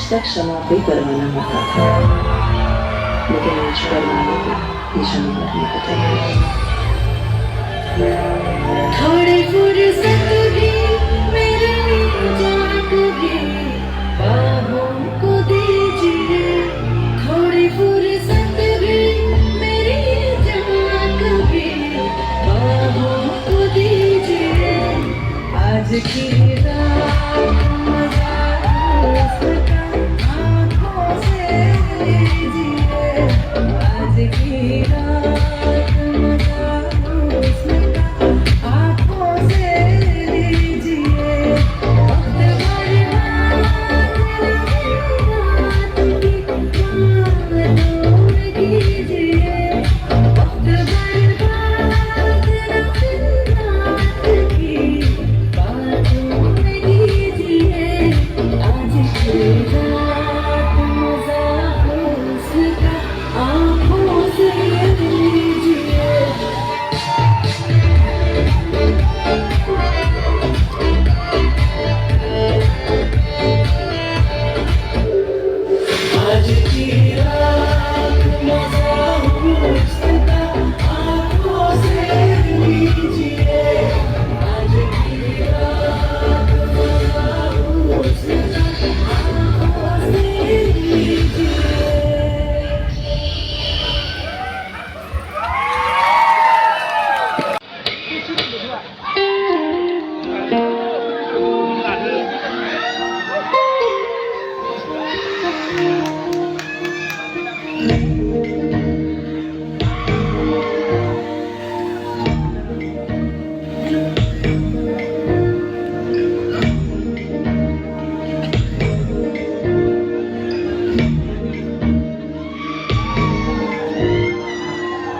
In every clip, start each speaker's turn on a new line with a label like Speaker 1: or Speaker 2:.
Speaker 1: तक क्षमा कोई परवाना होता था, लेकिन आज परवाने को ये क्षमा करने को तैयार है।
Speaker 2: थोड़ी फुर्सत भी मेरे जान भी बाहों को दीजिए, थोड़ी फुर्सत भी मेरी जान भी बाहों को दीजिए। आज की रात मजा उसका आँखों से लीजिए, आज की रात मजा उसका आँखों से लीजिए। वक्त बर्बाद न कीजिए, वक्त बर्बाद की बातों में कीजिए। आज की रात मजा उसका आँखों से लीजिए। आज की रात मजा उसका आँखों से लीजिए, आज की रात मजा उसका आँखों से लीजिए।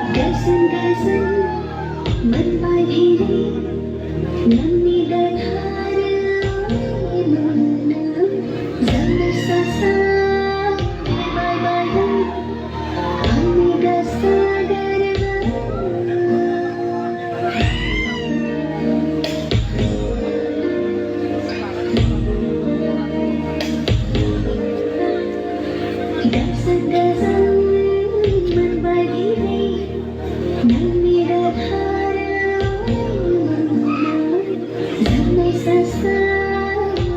Speaker 2: Dasan dasan berbadiri nami dadhara zamir sasa berbadara kami dasa darba dasan dasan berbadiri nami dadhara zamir sasa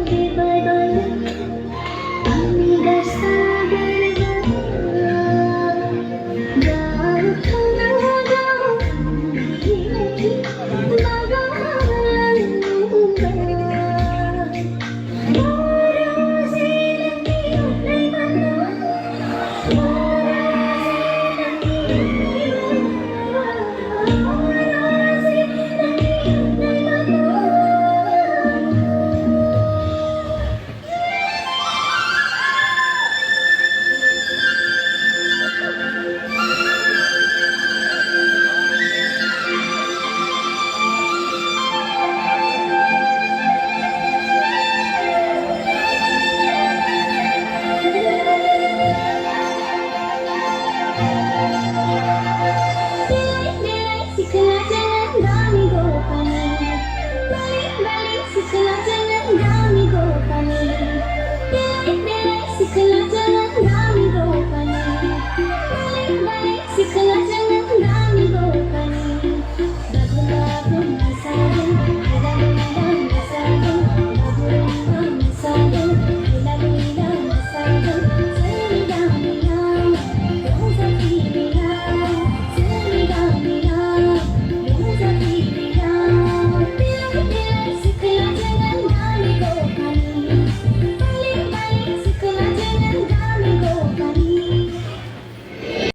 Speaker 2: berbadara kami dasa darba gaur khana gaur Sekolah jalan